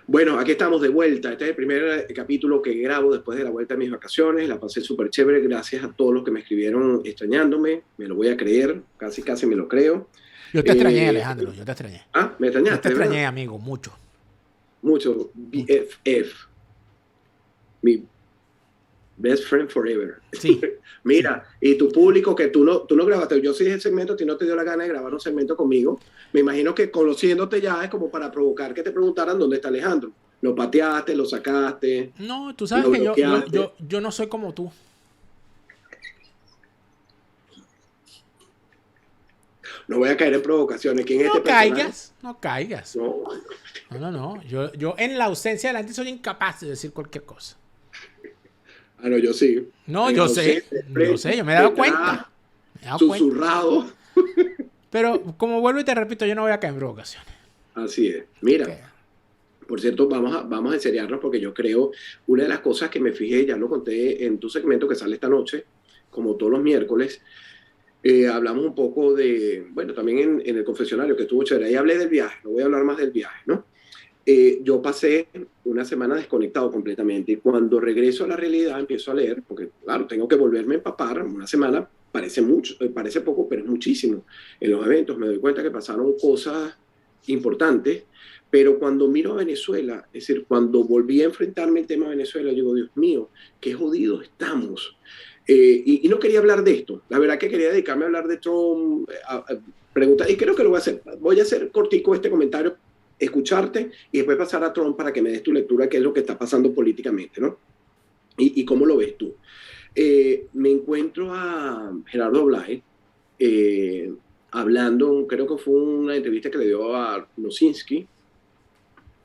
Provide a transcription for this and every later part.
Bueno, aquí estamos de vuelta. Este es el primer capítulo que grabo después de la vuelta de mis vacaciones. La pasé súper chévere. Gracias a todos los que me escribieron extrañándome. Me lo voy a creer. Casi, casi me lo creo. Yo te extrañé, Eh, Alejandro, yo te extrañé. Me Yo te extrañaste, ¿verdad? extrañé, amigo, mucho, Mucho. mucho. BFF. Mi best friend forever. Sí, sí. Mira, y tu público que tú no grabaste. Yo sí el segmento, a ti no te dio la gana de grabar un segmento conmigo. Me imagino que conociéndote ya es como para provocar que te preguntaran dónde está Alejandro. Lo pateaste, lo sacaste, No, tú sabes lo que yo, yo, bloqueaste. yo, yo no soy como tú. No voy a caer en provocaciones. ¿Quién es este No personaje? caigas, no caigas. No. No, no, no. Yo en la ausencia delante soy incapaz de decir cualquier cosa. Ah, no, yo sí. No, En ausente, yo sé, frente, yo me he dado detrás, cuenta. Me he dado cuenta. susurrado. Pero como vuelvo y te repito, yo no voy a caer en provocaciones. Así es. Ok. Mira, por cierto, vamos a enseriarnos porque yo creo, una de las cosas que me fijé, ya lo conté en tu segmento que sale esta noche, como todos los miércoles, hablamos un poco de, bueno, también en el confesionario que estuvo chévere, ahí hablé del viaje, no voy a hablar más del viaje, ¿no? Yo pasé una semana desconectado completamente y cuando regreso a la realidad empiezo a leer, porque claro, tengo que volverme a empapar, una semana parece mucho, parece poco, pero es muchísimo. En los eventos me doy cuenta que pasaron cosas importantes, pero cuando miro a Venezuela, es decir, cuando volví a enfrentarme al tema de Venezuela, digo, Dios mío, qué jodidos estamos. Y no quería hablar de esto, la verdad que quería dedicarme a hablar de Trump, preguntar, y creo que lo voy a hacer cortico este comentario, escucharte y después pasar a Trump para que me des tu lectura de qué es lo que está pasando políticamente, ¿no? Y cómo lo ves tú. Me encuentro a Gerardo Blay hablando, creo que fue una entrevista que le dio a Nosinski,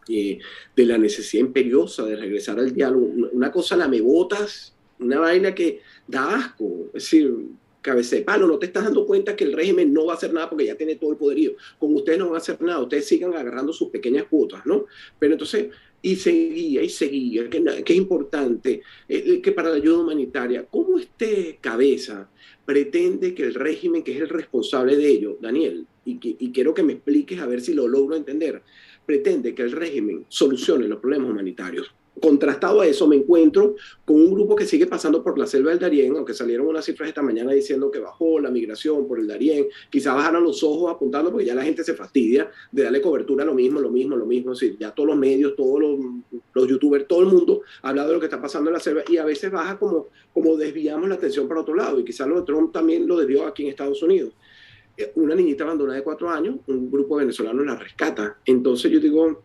de la necesidad imperiosa de regresar al diálogo. Una cosa lamebotas, una vaina que da asco. Es decir, cabeza de palo, no te estás dando cuenta que el régimen no va a hacer nada porque ya tiene todo el poderío. Con ustedes no van a hacer nada, ustedes sigan agarrando sus pequeñas cuotas, ¿no? Pero entonces, y seguía, que es importante, que para la ayuda humanitaria, ¿cómo este cabeza pretende que el régimen, que es el responsable de ello, Daniel, y quiero que me expliques a ver si lo logro entender, pretende que el régimen solucione los problemas humanitarios? Contrastado a eso, me encuentro con un grupo que sigue pasando por la selva del Darién, aunque salieron unas cifras esta mañana diciendo que bajó la migración por el Darién, quizás bajaron los ojos apuntando porque ya la gente se fastidia de darle cobertura a lo mismo, sí, ya todos los medios, todos los youtubers, todo el mundo ha hablado de lo que está pasando en la selva y a veces baja como desviamos la atención para otro lado y quizás lo de Trump también lo desvió aquí en Estados Unidos. Una niñita abandonada de 4 años, un grupo de venezolanos la rescata. Entonces yo digo,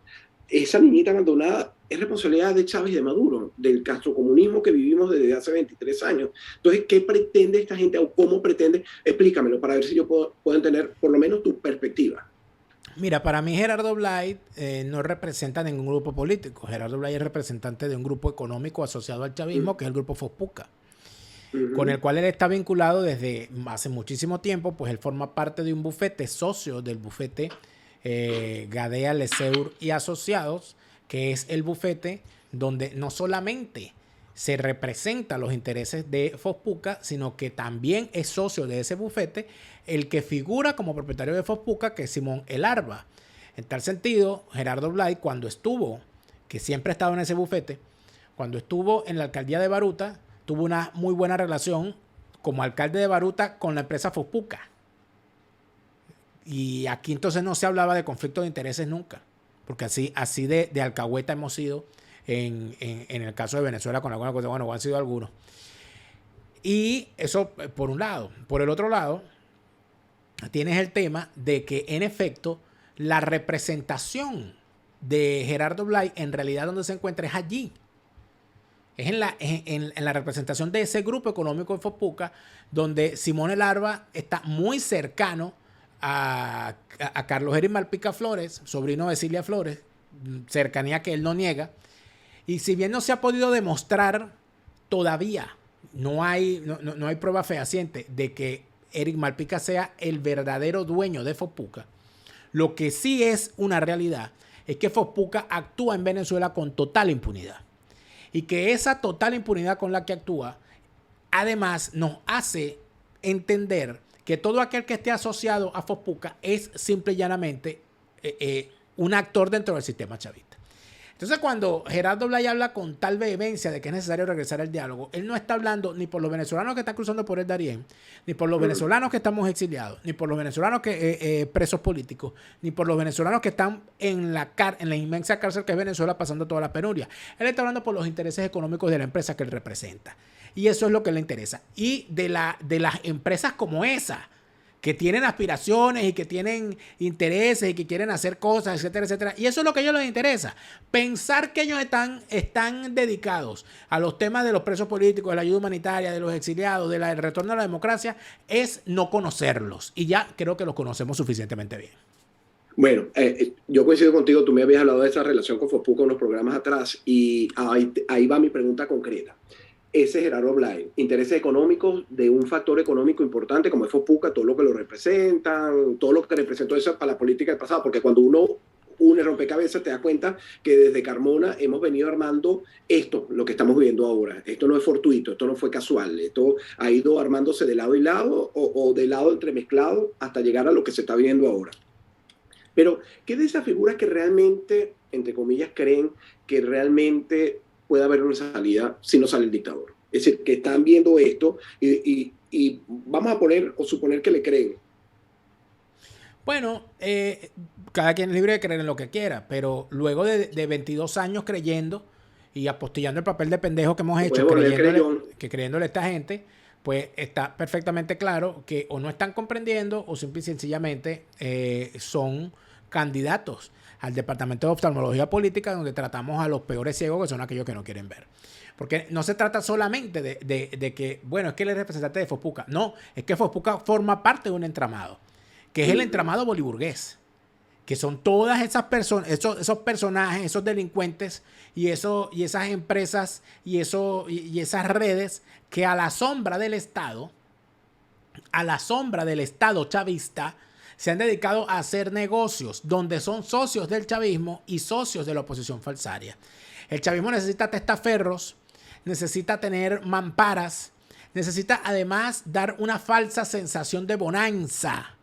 esa niñita abandonada es responsabilidad de Chávez y de Maduro, del castrocomunismo que vivimos desde hace 23 años. Entonces, ¿qué pretende esta gente o cómo pretende? Explícamelo para ver si yo puedo entender por lo menos tu perspectiva. Mira, para mí Gerardo Blay no representa ningún grupo político. Gerardo Blay es representante de un grupo económico asociado al chavismo, que es el grupo Fospuca, con el cual él está vinculado desde hace muchísimo tiempo, pues él forma parte de un bufete, socio del bufete Gadea, Leseur y Asociados, que es el bufete donde no solamente se representa los intereses de Fospuca, sino que también es socio de ese bufete el que figura como propietario de Fospuca, que es Simón Elarba. En tal sentido, Gerardo Blay, cuando estuvo, que siempre ha estado en ese bufete, cuando estuvo en la alcaldía de Baruta, tuvo una muy buena relación como alcalde de Baruta con la empresa Fospuca. Y aquí entonces no se hablaba de conflicto de intereses nunca, porque así de alcahueta hemos sido en el caso de Venezuela con alguna cosa, bueno, han sido algunos. Y eso por un lado. Por el otro lado, tienes el tema de que en efecto la representación de Gerardo Blay en realidad donde se encuentra es allí. Es en la representación de ese grupo económico de Fospuca, donde Simón Elarba está muy cercano a Carlos Eric Malpica Flores, sobrino de Cilia Flores, cercanía que él no niega. Y si bien no se ha podido demostrar todavía, no hay prueba fehaciente de que Eric Malpica sea el verdadero dueño de Fospuca, lo que sí es una realidad es que Fospuca actúa en Venezuela con total impunidad. Y que esa total impunidad con la que actúa, además nos hace entender que todo aquel que esté asociado a Fospuca es simple y llanamente un actor dentro del sistema chavista. Entonces, cuando Gerardo Blay habla con tal vehemencia de que es necesario regresar al diálogo, él no está hablando ni por los venezolanos que están cruzando por el Darién, ni por los venezolanos que estamos exiliados, ni por los venezolanos que presos políticos, ni por los venezolanos que están en la inmensa cárcel que es Venezuela pasando toda la penuria. Él está hablando por los intereses económicos de la empresa que él representa. Y eso es lo que le interesa. Y de las empresas como esa, que tienen aspiraciones y que tienen intereses y que quieren hacer cosas, etcétera, etcétera. Y eso es lo que a ellos les interesa. Pensar que ellos están dedicados a los temas de los presos políticos, de la ayuda humanitaria, de los exiliados, del retorno a la democracia, es no conocerlos. Y ya creo que los conocemos suficientemente bien. Bueno, yo coincido contigo, tú me habías hablado de esa relación con Fospuca en unos programas atrás y ahí va mi pregunta concreta. Ese Gerardo Blay, intereses económicos de un factor económico importante como es Fospuca, todo lo que lo representan, todo lo que representó eso para la política del pasado, porque cuando uno une rompecabezas te das cuenta que desde Carmona hemos venido armando esto, lo que estamos viviendo ahora. Esto no es fortuito, esto no fue casual, esto ha ido armándose de lado y lado o de lado entremezclado hasta llegar a lo que se está viviendo ahora. Pero, ¿qué de esas figuras que realmente, entre comillas, creen que realmente puede haber una salida si no sale el dictador? Es decir, que están viendo esto y vamos a poner o suponer que le creen. Bueno, cada quien es libre de creer en lo que quiera, pero luego de 22 años creyendo y apostillando el papel de pendejo que hemos hecho, creyéndole a esta gente, pues está perfectamente claro que o no están comprendiendo o simple y sencillamente son candidatos al Departamento de Oftalmología Política, donde tratamos a los peores ciegos, que son aquellos que no quieren ver. Porque no se trata solamente de que, bueno, es que él es representante de Fospuca. No, es que Fospuca forma parte de un entramado, que es el entramado boliburgués, que son todas esas personas, esos personajes, esos delincuentes y esas empresas y esas redes que a la sombra del Estado chavista, se han dedicado a hacer negocios donde son socios del chavismo y socios de la oposición falsaria. El chavismo necesita testaferros, necesita tener mamparas, necesita además dar una falsa sensación de bonanza,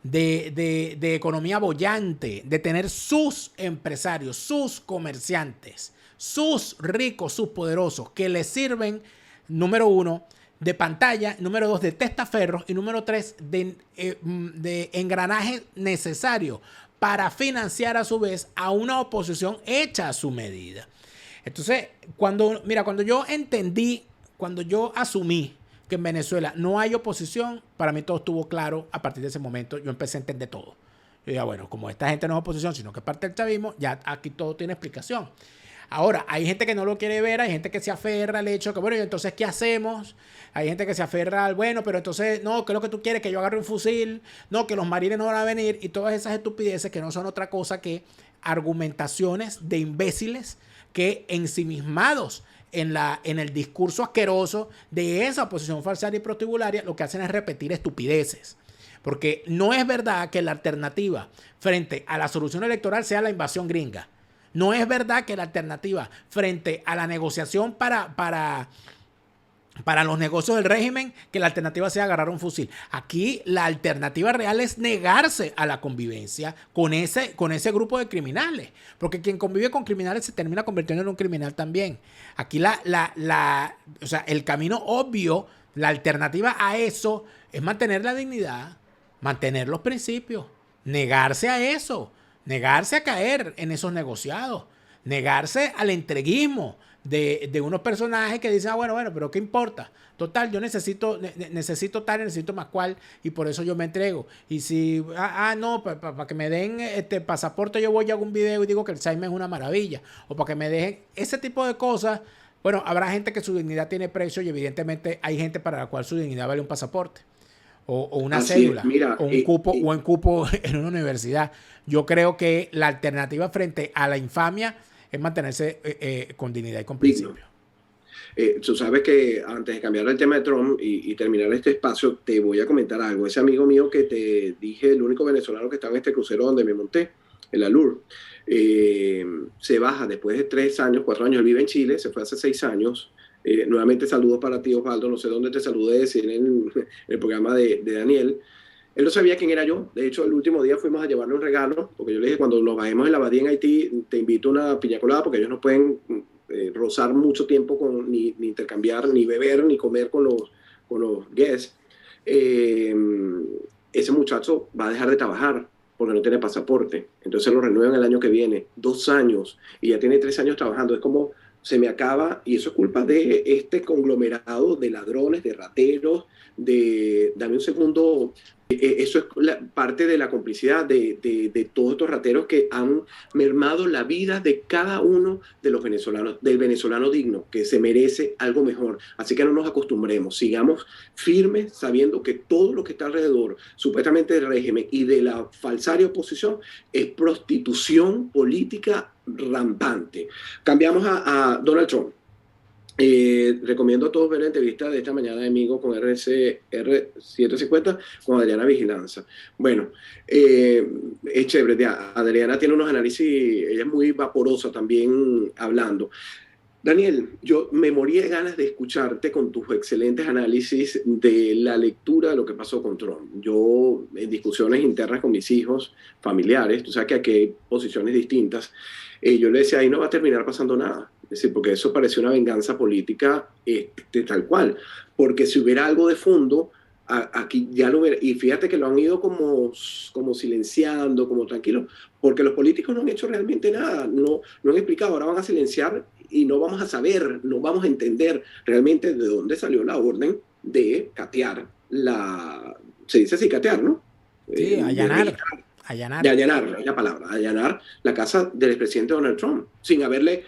de economía boyante, de tener sus empresarios, sus comerciantes, sus ricos, sus poderosos, que les sirven, número uno, de pantalla, número 2 de testaferros y número 3 de engranaje necesario para financiar a su vez a una oposición hecha a su medida. Entonces, cuando yo asumí que en Venezuela no hay oposición, para mí todo estuvo claro. A partir de ese momento yo empecé a entender todo. Yo decía, bueno, como esta gente no es oposición, sino que es parte del chavismo, ya aquí todo tiene explicación. Ahora, hay gente que no lo quiere ver, hay gente que se aferra al hecho que, bueno, ¿y entonces qué hacemos? Hay gente que se aferra al, bueno, pero entonces, no, ¿qué es lo que tú quieres? Que yo agarre un fusil, no, que los marines no van a venir, y todas esas estupideces que no son otra cosa que argumentaciones de imbéciles que ensimismados en el discurso asqueroso de esa oposición falsaria y prostibularia, lo que hacen es repetir estupideces. Porque no es verdad que la alternativa frente a la solución electoral sea la invasión gringa. No es verdad que la alternativa frente a la negociación para los negocios del régimen, que la alternativa sea agarrar un fusil. Aquí la alternativa real es negarse a la convivencia con ese grupo de criminales. Porque quien convive con criminales se termina convirtiendo en un criminal también. Aquí o sea, el camino obvio, la alternativa a eso es mantener la dignidad, mantener los principios, negarse a eso. Negarse a caer en esos negociados, negarse al entreguismo de unos personajes que dicen, bueno, pero ¿qué importa? Total, yo necesito tal, necesito más cual, y por eso yo me entrego. Y si, no, para que me den este pasaporte, yo voy y hago un video y digo que el Alzheimer es una maravilla, o para que me dejen ese tipo de cosas. Bueno, habrá gente que su dignidad tiene precio y evidentemente hay gente para la cual su dignidad vale un pasaporte. O una cédula, mira, o un cupo en una universidad. Yo creo que la alternativa frente a la infamia es mantenerse con dignidad y con principio. Tú sabes que antes de cambiar el tema de Trump y terminar este espacio, te voy a comentar algo. Ese amigo mío que te dije, el único venezolano que estaba en este crucero donde me monté, el Alur, se baja después de 4 años. Él vive en Chile, se fue hace 6 años. Nuevamente saludos para ti, Osvaldo. No sé dónde te saludé, si en el programa de Daniel. Él no sabía quién era yo. De hecho, el último día fuimos a llevarle un regalo, porque yo le dije, cuando nos bajemos en la abadía en Haití, te invito a una piña colada, porque ellos no pueden rozar mucho tiempo, ni intercambiar, ni beber, ni comer con los guests. Eh, Ese muchacho va a dejar de trabajar porque no tiene pasaporte. Entonces lo renuevan el año que viene, 2 años, y ya tiene 3 años trabajando. Es como se me acaba, y eso es culpa de este conglomerado de ladrones, de rateros, dame un segundo, eso es parte de la complicidad de todos estos rateros que han mermado la vida de cada uno de los venezolanos, del venezolano digno, que se merece algo mejor. Así que no nos acostumbremos, sigamos firmes sabiendo que todo lo que está alrededor, supuestamente del régimen y de la falsaria oposición, es prostitución política rampante. Cambiamos a Donald Trump. Recomiendo a todos ver la entrevista de esta mañana de Amigo con R750 con Adriana Vigilanza. Bueno, es chévere. Adriana tiene unos análisis, ella es muy vaporosa también hablando. Daniel, yo me morí de ganas de escucharte con tus excelentes análisis de la lectura de lo que pasó con Trump. Yo, en discusiones internas con mis hijos, familiares, tú sabes que aquí hay posiciones distintas, yo le decía, ahí no va a terminar pasando nada. Es decir, porque eso pareció una venganza política tal cual. Porque si hubiera algo de fondo, aquí ya lo hubiera. Y fíjate que lo han ido como silenciando, como tranquilo, porque los políticos no han hecho realmente nada, no han explicado, ahora van a silenciar y no vamos a saber, no vamos a entender realmente de dónde salió la orden de catear se dice así, catear, ¿no? Sí, allanar. De allanar, es la palabra, allanar la casa del expresidente Donald Trump, sin haberle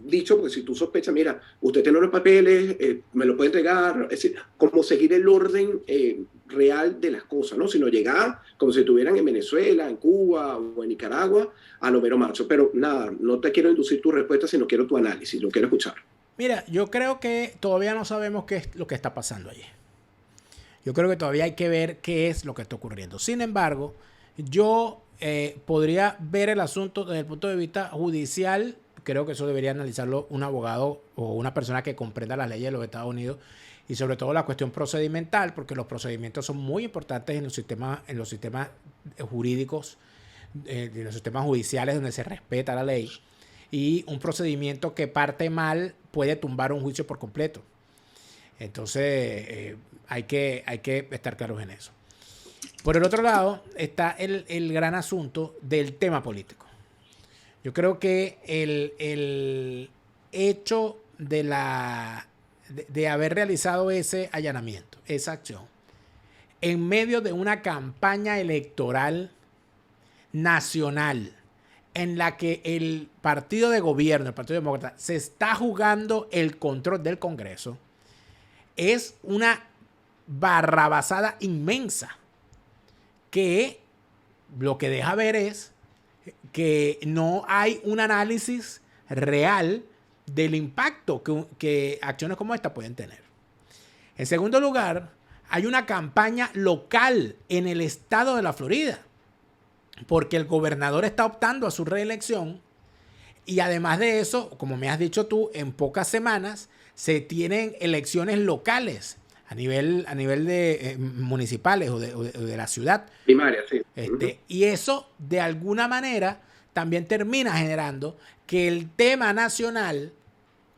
dicho, porque si tú sospechas, mira, usted tiene los papeles, me lo puede entregar, es decir, como seguir el orden real de las cosas, ¿no? Sino llegar como si estuvieran en Venezuela, en Cuba o en Nicaragua, a lo mero macho. Pero nada, no te quiero inducir tu respuesta, sino quiero tu análisis, lo quiero escuchar. Mira, yo creo que todavía no sabemos qué es lo que está pasando allí. Yo creo que todavía hay que ver qué es lo que está ocurriendo. Sin embargo, yo podría ver el asunto desde el punto de vista judicial. Creo que eso debería analizarlo un abogado o una persona que comprenda las leyes de los Estados Unidos y sobre todo la cuestión procedimental, porque los procedimientos son muy importantes en los sistemas jurídicos, en los sistemas judiciales donde se respeta la ley. Y un procedimiento que parte mal puede tumbar un juicio por completo. Entonces, hay que estar claros en eso. Por el otro lado, está el gran asunto del tema político. Yo creo que el hecho de haber realizado ese allanamiento, esa acción, en medio de una campaña electoral nacional, en la que el partido de gobierno, el Partido Demócrata, se está jugando el control del Congreso, es una barrabasada inmensa que lo que deja ver es que no hay un análisis real del impacto que acciones como esta pueden tener. En segundo lugar, hay una campaña local en el estado de la Florida, porque el gobernador está optando a su reelección y además de eso, como me has dicho tú, en pocas semanas se tienen elecciones locales a nivel de municipales o de la ciudad. Primaria, sí. Y eso, de alguna manera, también termina generando que el tema nacional,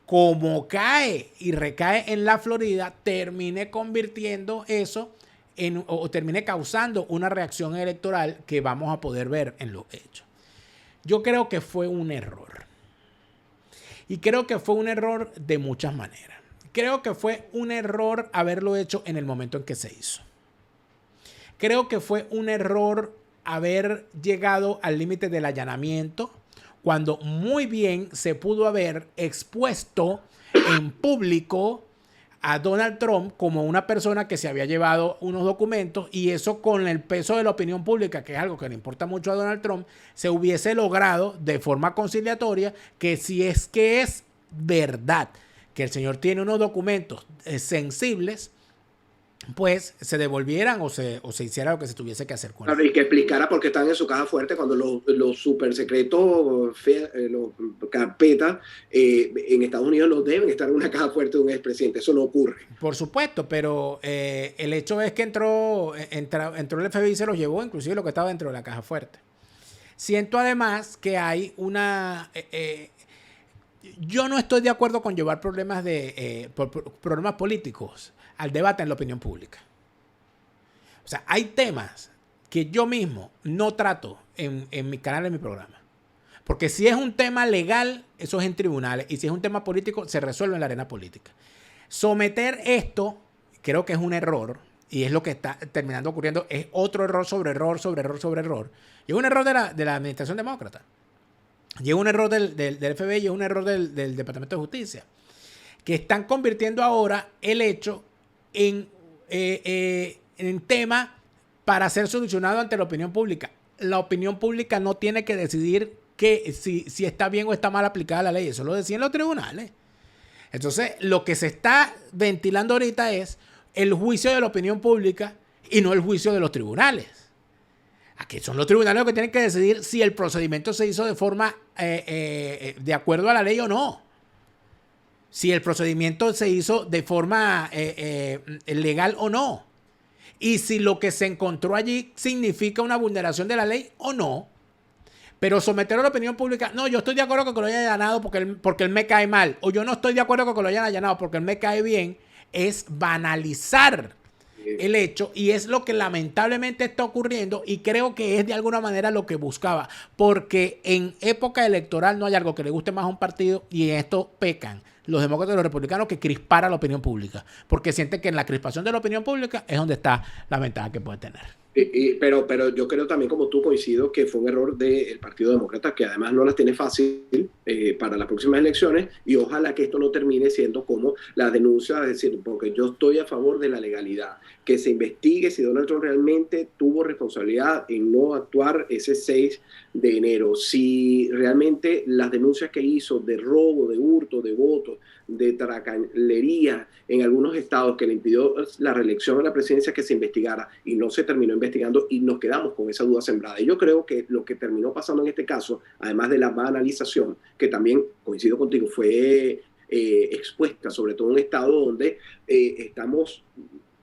como cae y recae en la Florida, termine convirtiendo eso o termine causando una reacción electoral que vamos a poder ver en los hechos. Yo creo que fue un error. Y creo que fue un error de muchas maneras. Creo que fue un error haberlo hecho en el momento en que se hizo. Creo que fue un error haber llegado al límite del allanamiento cuando muy bien se pudo haber expuesto en público a Donald Trump como una persona que se había llevado unos documentos y eso con el peso de la opinión pública, que es algo que le importa mucho a Donald Trump, se hubiese logrado de forma conciliatoria que si es que es verdad que el señor tiene unos documentos sensibles, pues se devolvieran o se hiciera lo que se tuviese que hacer con ellos. Y que explicara por qué están en su caja fuerte cuando los super secretos, los carpetas en Estados Unidos no deben estar en una caja fuerte de un expresidente. Eso no ocurre. Por supuesto, pero el hecho es que entró el FBI y se los llevó, inclusive lo que estaba dentro de la caja fuerte. Siento además que hay una... yo no estoy de acuerdo con llevar problemas políticos al debate en la opinión pública. O sea, hay temas que yo mismo no trato en mi canal, en mi programa. Porque si es un tema legal, eso es en tribunales. Y si es un tema político, se resuelve en la arena política. Someter esto, creo que es un error. Y es lo que está terminando ocurriendo. Es otro error sobre error, sobre error, sobre error. Y es un error de la administración demócrata. Y es un error del FBI y es un error del Departamento de Justicia. Que están convirtiendo ahora el hecho en tema para ser solucionado ante la opinión pública. La opinión pública no tiene que decidir si está bien o está mal aplicada la ley. Eso lo decían los tribunales. Entonces, lo que se está ventilando ahorita es el juicio de la opinión pública y no el juicio de los tribunales. Aquí son los tribunales los que tienen que decidir si el procedimiento se hizo de forma de acuerdo a la ley o no. Si el procedimiento se hizo de forma legal o no. Y si lo que se encontró allí significa una vulneración de la ley o no. Pero someterlo a la opinión pública, no, yo estoy de acuerdo con que lo hayan allanado porque él me cae mal. O yo no estoy de acuerdo con que lo hayan allanado porque él me cae bien. Es banalizar el hecho y es lo que lamentablemente está ocurriendo y creo que es de alguna manera lo que buscaba. Porque en época electoral no hay algo que le guste más a un partido y en esto pecan los demócratas y los republicanos que crispara la opinión pública. Porque sienten que en la crispación de la opinión pública es donde está la ventaja que puede tener. Pero yo creo también, como tú, coincido que fue un error del Partido Demócrata, que además no las tiene fácil para las próximas elecciones, y ojalá que esto no termine siendo como la denuncia, es decir, porque yo estoy a favor de la legalidad, que se investigue si Donald Trump realmente tuvo responsabilidad en no actuar ese 6 de enero, si realmente las denuncias que hizo de robo, de hurto, de votos, de tracalería en algunos estados que le impidió la reelección a la presidencia, que se investigara y no se terminó investigando y nos quedamos con esa duda sembrada. Y yo creo que lo que terminó pasando en este caso, además de la banalización, que también, coincido contigo, fue expuesta, sobre todo en un estado donde estamos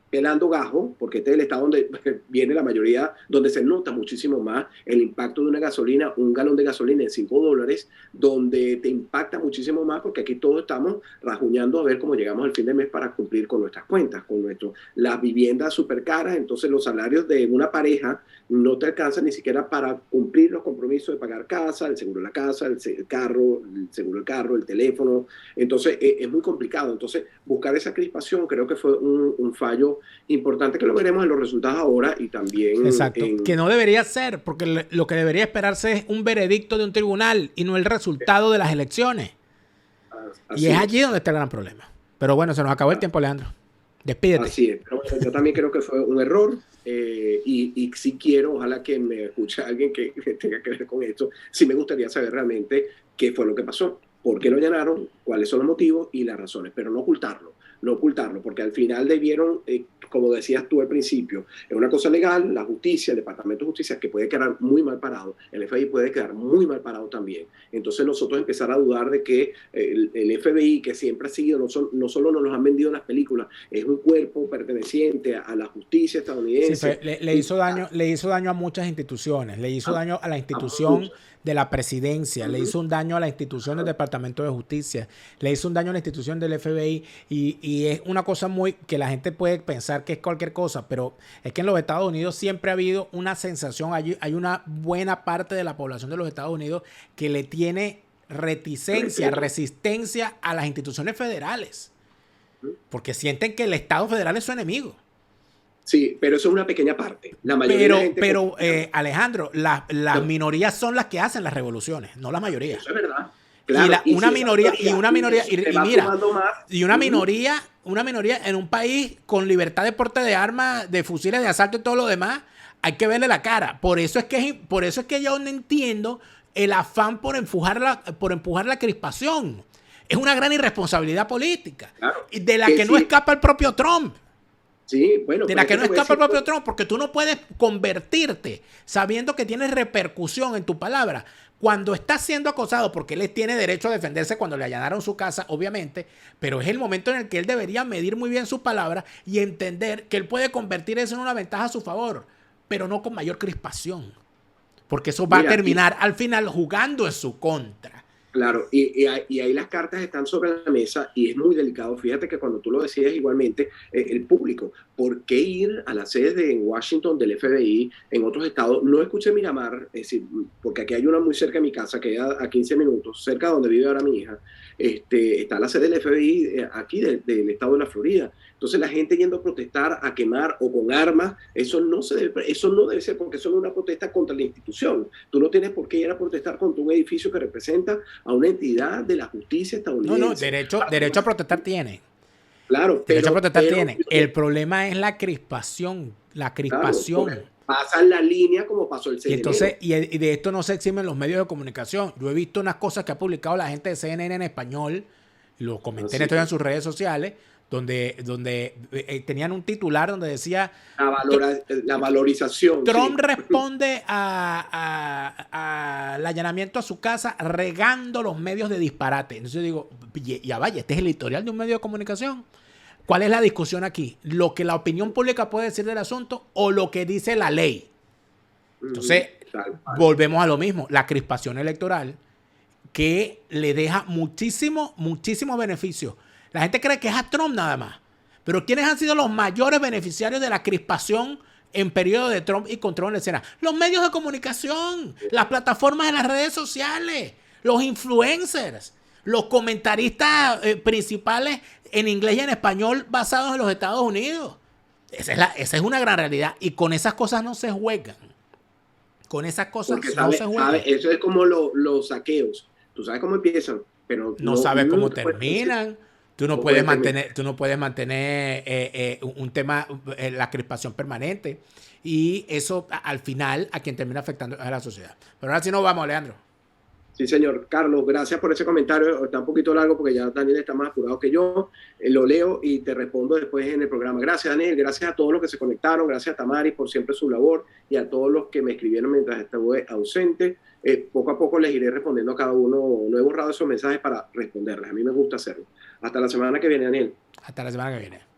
pelando gajo, porque este es el estado donde viene la mayoría, donde se nota muchísimo más el impacto de una gasolina, un galón de gasolina en $5, donde te impacta muchísimo más, porque aquí todos estamos rajuñando a ver cómo llegamos al fin de mes para cumplir con nuestras cuentas, con las viviendas súper caras. Entonces los salarios de una pareja no te alcanzan ni siquiera para cumplir los compromisos de pagar casa, el seguro de la casa, el carro, el seguro del carro, el teléfono. Entonces es muy complicado. Entonces buscar esa crispación creo que fue un fallo importante, que lo veremos en los resultados ahora y también... Exacto, que no debería ser, porque lo que debería esperarse es un veredicto de un tribunal y no el resultado de las elecciones. Y es allí donde está el gran problema. Pero bueno, se nos acabó el tiempo, Alejandro. Despídete. Así es. Pero bueno, yo también creo que fue un error y sí quiero, ojalá que me escuche alguien que tenga que ver con esto. Sí me gustaría saber realmente qué fue lo que pasó, por qué lo allanaron, cuáles son los motivos y las razones, pero no ocultarlo, porque al final debieron, como decías tú al principio, es una cosa legal, la justicia, el Departamento de Justicia, que puede quedar muy mal parado, el FBI puede quedar muy mal parado también. Entonces nosotros empezar a dudar de que el FBI, que siempre ha sido, no solo nos los han vendido en las películas, es un cuerpo perteneciente a la justicia estadounidense. Sí, le hizo daño a muchas instituciones, le hizo daño a la institución de la presidencia, le hizo un daño a la institución del Departamento de Justicia, le hizo un daño a la institución del FBI y es una cosa muy que la gente puede pensar que es cualquier cosa, pero es que en los Estados Unidos siempre ha habido una sensación, hay una buena parte de la población de los Estados Unidos que le tiene resistencia a las instituciones federales, porque sienten que el Estado federal es su enemigo. Sí, pero eso es una pequeña parte. La mayoría de la gente Alejandro, las minorías son las que hacen las revoluciones, no la mayoría. Eso es verdad. Claro, una minoría en un país con libertad de porte de armas, de fusiles de asalto y todo lo demás, hay que verle la cara. Por eso es que yo no entiendo el afán por empujar la crispación. Es una gran irresponsabilidad política, claro, de la que no escapa el propio Trump. Sí, bueno, De pero la es que que no te voy a escapa decir, el propio Trump, porque tú no puedes convertirte sabiendo que tienes repercusión en tu palabra. Cuando estás siendo acosado, porque él tiene derecho a defenderse cuando le allanaron su casa, obviamente, pero es el momento en el que él debería medir muy bien su palabra y entender que él puede convertir eso en una ventaja a su favor, pero no con mayor crispación, porque eso va a mira, terminar al final jugando en su contra. claro, y ahí las cartas están sobre la mesa y es muy delicado. Fíjate que cuando tú lo decías igualmente, el público, ¿por qué ir a las sedes de Washington del FBI en otros estados? No escuché Miramar, es decir, porque aquí hay una muy cerca de mi casa, que a 15 minutos, cerca de donde vive ahora mi hija, está la sede del FBI aquí del estado de la Florida. Entonces la gente yendo a protestar, a quemar o con armas, eso no debe ser porque eso no es una protesta contra la institución. Tú no tienes por qué ir a protestar contra un edificio que representa a una entidad de la justicia No, no, estadounidense. derecho a protestar tiene. Claro, Derecho a protestar pero tiene. El problema es la crispación. La claro, porque crispación. pasan la línea como pasó el Y 6 de entonces, enero. y de esto no se eximen los medios de comunicación. Yo he visto unas cosas que ha publicado la gente de CNN en español, lo comenté en Así esto en es. sus redes sociales, donde tenían un titular donde decía La valorización, Trump sí. responde al allanamiento a su casa regando los medios de disparate. Entonces yo digo, ya vaya, este es el editorial de un medio de comunicación. ¿Cuál es la discusión aquí? ¿Lo que la opinión pública puede decir del asunto o lo que dice la ley? Entonces, Tal cual. volvemos a lo mismo, la crispación electoral que le deja muchísimos beneficios. La gente cree que es a Trump nada más, pero ¿quiénes han sido los mayores beneficiarios de la crispación en periodo de Trump y control en la escena? Los medios de comunicación, las plataformas de las redes sociales, los influencers, los comentaristas principales en inglés y en español basados en los Estados Unidos. Esa es una gran realidad y con esas cosas no se juegan. Con esas cosas Porque no se juegan. eso es como los saqueos. Tú sabes cómo empiezan, pero No sabes cómo te puedes decir terminan. Tú no cómo puedes pueden terminar. mantener un tema, la crispación permanente. Y eso al final a quien termina afectando es a la sociedad. Pero ahora sí nos vamos, Leandro. Sí, señor. Carlos, gracias por ese comentario. Está un poquito largo porque ya Daniel está más apurado que yo. Lo leo y te respondo después en el programa. Gracias, Daniel. Gracias a todos los que se conectaron. Gracias a Tamari por siempre su labor y a todos los que me escribieron mientras estuve ausente. Poco a poco les iré respondiendo a cada uno. No he borrado esos mensajes para responderles. A mí me gusta hacerlo. Hasta la semana que viene, Daniel. Hasta la semana que viene.